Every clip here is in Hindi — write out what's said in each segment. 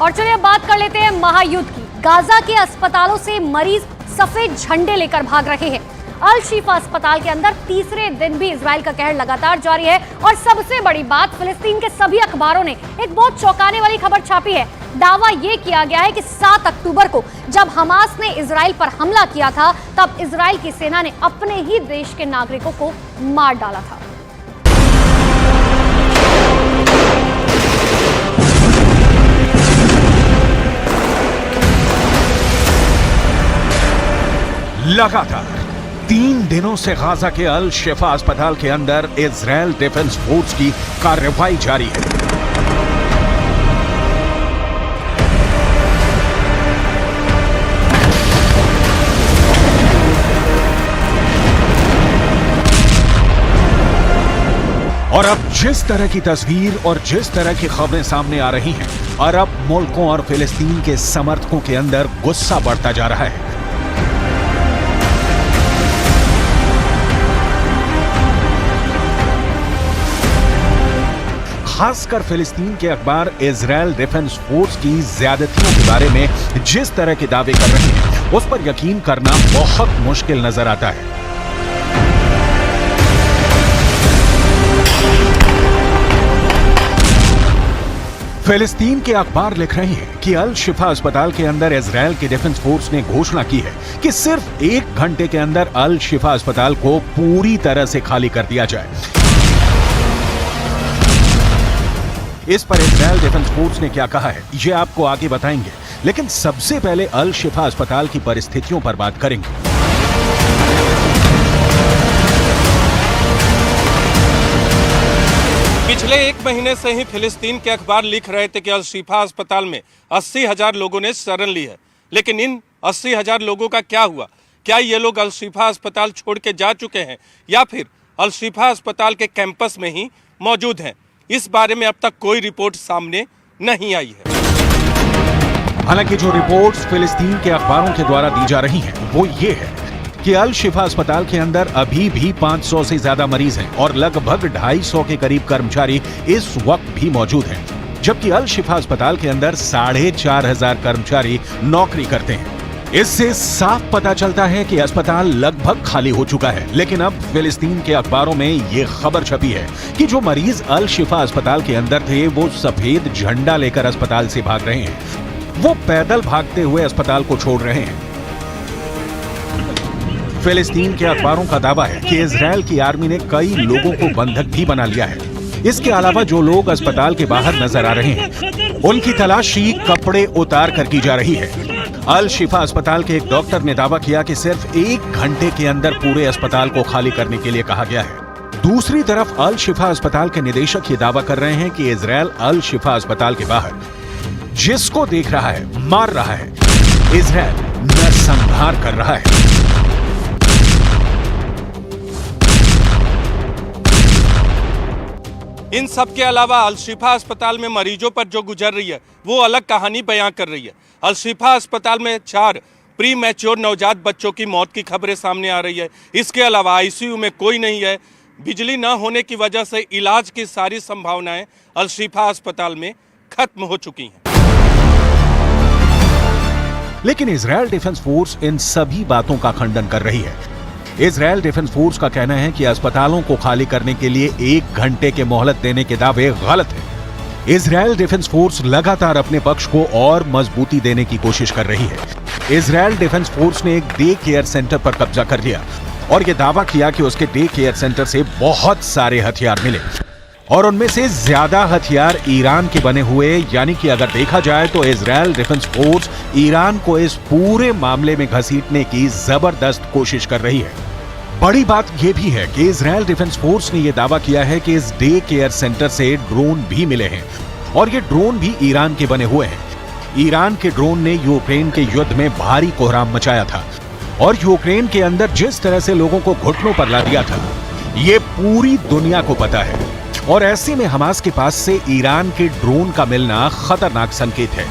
और चलिए बात कर लेते हैं महायुद्ध की। गाजा के अस्पतालों से मरीज सफेद झंडे लेकर भाग रहे हैं। अल शिफा अस्पताल के अंदर तीसरे दिन भी इजराइल का कहर लगातार जारी है। और सबसे बड़ी बात, फिलिस्तीन के सभी अखबारों ने एक बहुत चौंकाने वाली खबर छापी है। दावा यह किया गया है कि 7 अक्टूबर को जब हमास ने इजराइल पर हमला किया था, तब इजराइल की सेना ने अपने ही देश के नागरिकों को मार डाला था। लगातार 3 दिनों से गाजा के अल शिफा अस्पताल के अंदर इजराइल डिफेंस फोर्स की कार्रवाई जारी है। और अब जिस तरह की तस्वीर और जिस तरह की खबरें सामने आ रही हैं, अरब मुल्कों और फिलिस्तीन के समर्थकों के अंदर गुस्सा बढ़ता जा रहा है। खासकर फिलिस्तीन के अखबार इजराइल डिफेंस फोर्स की ज्यादतियों के बारे में जिस तरह के दावे कर रहे हैं, उस पर यकीन करना बहुत मुश्किल नजर आता है। फिलिस्तीन के अखबार लिख रहे हैं कि अल शिफा अस्पताल के अंदर इजराइल के डिफेंस फोर्स ने घोषणा की है कि सिर्फ 1 घंटे के अंदर अल शिफा अस्पताल को पूरी तरह से खाली कर दिया जाए। इस पर इजराइल डिफेंस फोर्स ने क्या कहा है, ये आपको आगे बताएंगे, लेकिन सबसे पहले अल शिफा अस्पताल की परिस्थितियों पर बात करेंगे। पिछले 1 महीने से ही फिलिस्तीन के अखबार लिख रहे थे कि अल शिफा अस्पताल में 80,000 लोगों ने शरण ली है, लेकिन इन 80,000 लोगों का क्या हुआ? क्या ये लोग अल शिफा अस्पताल छोड़ के जा चुके हैं या फिर अल शिफा अस्पताल के कैंपस में ही मौजूद हैं? इस बारे में अब तक कोई रिपोर्ट सामने नहीं आई है। हालांकि जो रिपोर्ट्स फिलिस्तीन के अखबारों के द्वारा दी जा रही हैं, वो ये है कि अल शिफा अस्पताल के अंदर अभी भी 500 से ज्यादा मरीज हैं और लगभग 250 के करीब कर्मचारी इस वक्त भी मौजूद हैं, जबकि अल शिफा अस्पताल के अंदर 4,500 कर्मचारी नौकरी करते हैं। इससे साफ पता चलता है कि अस्पताल लगभग खाली हो चुका है। लेकिन अब फिलिस्तीन के अखबारों में यह खबर छपी है कि जो मरीज अल शिफा अस्पताल के अंदर थे, वो सफेद झंडा लेकर अस्पताल से भाग रहे हैं। वो पैदल भागते हुए अस्पताल को छोड़ रहे हैं। फिलिस्तीन के अखबारों का दावा है कि इजराइल की आर्मी ने कई लोगों को बंधक भी बना लिया है। इसके अलावा जो लोग अस्पताल के बाहर नजर आ रहे हैं, उनकी तलाशी कपड़े उतार कर की जा रही है। अल शिफा अस्पताल के एक डॉक्टर ने दावा किया कि सिर्फ 1 घंटे के अंदर पूरे अस्पताल को खाली करने के लिए कहा गया है। दूसरी तरफ अल शिफा अस्पताल के निदेशक ये दावा कर रहे हैं कि इजराइल अल शिफा अस्पताल के बाहर जिसको देख रहा है, मार रहा है। इजराइल नरसंहार कर रहा है। इन सब के अलावा अल शिफा अस्पताल में मरीजों पर जो गुजर रही है, वो अलग कहानी बयां कर रही है। अल शिफा अस्पताल में 4 प्री मैच्योर नवजात बच्चों की मौत की खबरें सामने आ रही है। इसके अलावा आईसीयू में कोई नहीं है। बिजली न होने की वजह से इलाज की सारी संभावनाएं अल शिफा अस्पताल में खत्म हो चुकी हैं। लेकिन इजराइल डिफेंस फोर्स इन सभी बातों का खंडन कर रही है। इजराइल डिफेंस फोर्स का कहना है कि अस्पतालों को खाली करने के लिए 1 घंटे के मोहलत देने के दावे गलत है। इजराइल डिफेंस फोर्स लगातार अपने पक्ष को और मजबूती देने की कोशिश कर रही है। इजराइल डिफेंस फोर्स ने एक डे केयर सेंटर पर कब्जा कर लिया और यह दावा किया कि उसके डे केयर सेंटर से बहुत सारे हथियार मिले और उनमें से ज्यादा हथियार ईरान के बने हुए। यानी कि अगर देखा जाए तो इजराइल डिफेंस फोर्स ईरान को इस पूरे मामले में घसीटने की जबरदस्त कोशिश कर रही है। बड़ी बात यह भी है कि इजराइल डिफेंस फोर्स ने यह दावा किया है कि इस डे केयर सेंटर से ड्रोन भी मिले हैं और ये ड्रोन भी ईरान के बने हुए हैं। ईरान के ड्रोन ने यूक्रेन के युद्ध में भारी कोहराम मचाया था और यूक्रेन के अंदर जिस तरह से लोगों को घुटनों पर ला दिया था, ये पूरी दुनिया को पता है। और ऐसे में हमास के पास से ईरान के ड्रोन का मिलना खतरनाक संकेत है।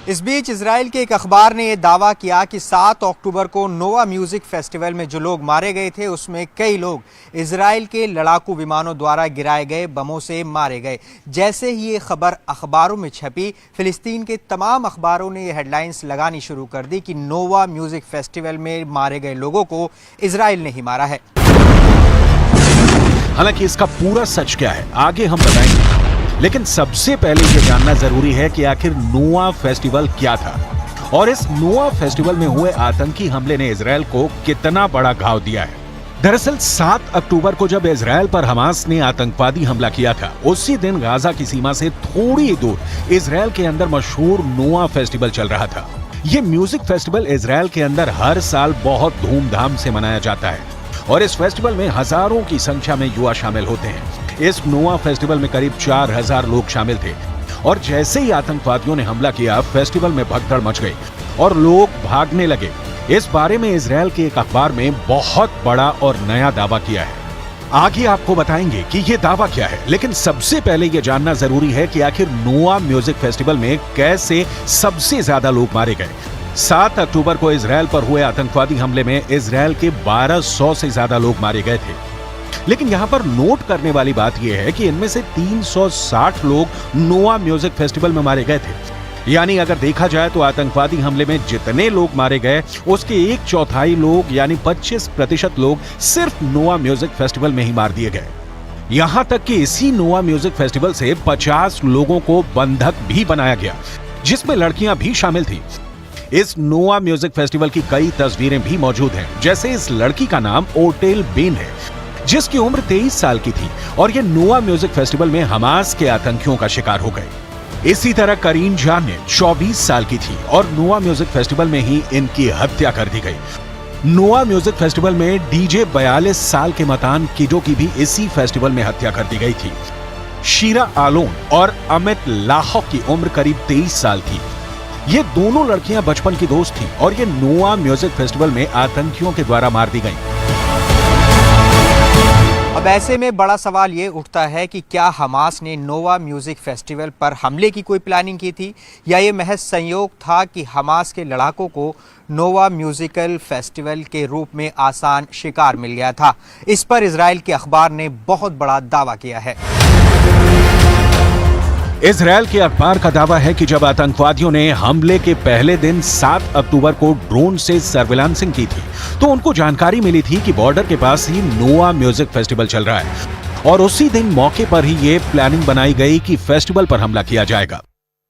इस बीच इजराइल के एक अखबार ने यह दावा किया कि 7 अक्टूबर को नोवा म्यूजिक फेस्टिवल में जो लोग मारे गए थे उसमें कई लोग इजराइल के लड़ाकू विमानों द्वारा गिराए गए बमों से मारे गए। जैसे ही ये खबर अखबारों में छपी, फिलिस्तीन के तमाम अखबारों ने ये हेडलाइंस लगानी शुरू कर दी कि नोवा म्यूजिक फेस्टिवल में मारे गए लोगों को इजराइल ने ही मारा है। हालांकि इसका पूरा सच क्या है आगे हम बताएंगे, लेकिन सबसे पहले ये जानना जरूरी है कि आखिर नोवा फेस्टिवल क्या था और इस नोवा फेस्टिवल में हुए आतंकी हमले ने इजराइल को कितना बड़ा घाव दिया है। दरअसल 7 अक्टूबर को जब इजराइल पर हमास ने आतंकवादी हमला किया था, उसी दिन गाजा की सीमा से थोड़ी दूर इजराइल के अंदर मशहूर नोवा फेस्टिवल चल रहा था। ये म्यूजिक फेस्टिवल इजराइल के अंदर हर साल बहुत धूमधाम से मनाया जाता है और इस फेस्टिवल में हजारों की संख्या में युवा शामिल होते हैं। इस नोवा फेस्टिवल में करीब 4000 लोग शामिल थे और जैसे ही आतंकवादियों ने हमला किया, फेस्टिवल में भगदड़ मच गई और लोग भागने लगे। इस बारे में इजराइल के एक अखबार में बहुत बड़ा और नया दावा किया है। आगे आपको बताएंगे कि ये दावा क्या है, लेकिन सबसे पहले ये जानना जरूरी है कि आखिर नोवा म्यूजिक फेस्टिवल में कैसे सबसे ज्यादा लोग मारे गए। 7 अक्टूबर को इजराइल पर हुए आतंकवादी हमले में इजराइल के 1200 से ज्यादा लोग मारे गए थे, लेकिन यहां पर नोट करने वाली बात यह है कि इनमें से 360 लोग नोवा म्यूजिक फेस्टिवल में मारे गए थे। यानी अगर देखा जाए तो आतंकवादी हमले में जितने लोग मारे गए उसके 1/4 लोग यानी 25% लोग सिर्फ नोवा म्यूजिक फेस्टिवल में ही मार दिए गए। यहां तक कि इसी नोवा म्यूजिक फेस्टिवल से 50 लोगों को बंधक भी बनाया गया, जिसमें लड़कियां भी शामिल थी। इस नोवा म्यूजिक फेस्टिवल की कई तस्वीरें भी मौजूद हैं, जैसे इस लड़की का नाम ओटेल बेन है जिसकी उम्र 23 साल की थी और ये नोवा म्यूजिक फेस्टिवल में हमास के आतंकियों का शिकार हो गए। इसी तरह करीन जान ने 24 साल की थी और नोवा म्यूजिक फेस्टिवल में ही इनकी हत्या कर दी गई। नोवा म्यूजिक फेस्टिवल में डीजे 42 साल के मतान किडो की भी इसी फेस्टिवल में हत्या कर दी गई थी। शीरा आलोन और अमित लाहौक की उम्र करीब 23 साल थी। ये दोनों लड़कियां बचपन की दोस्त थीं और ये नोवा म्यूजिक फेस्टिवल में आतंकियों के द्वारा मार दी गईं। अब ऐसे में बड़ा सवाल ये उठता है कि क्या हमास ने नोवा म्यूजिक फेस्टिवल पर हमले की कोई प्लानिंग की थी या ये महज संयोग था कि हमास के लड़ाकों को नोवा म्यूजिकल फेस्टिवल के रूप में आसान शिकार मिल गया था। इस पर इजराइल के अखबार ने बहुत बड़ा दावा किया है। इजराइल के अखबार का दावा है कि जब आतंकवादियों ने हमले के पहले दिन 7 अक्टूबर को ड्रोन से सर्विलांसिंग की थी तो उनको जानकारी मिली थी कि बॉर्डर के पास ही नोवा म्यूजिक फेस्टिवल चल रहा है और उसी दिन मौके पर ही ये प्लानिंग बनाई गई कि फेस्टिवल पर हमला किया जाएगा।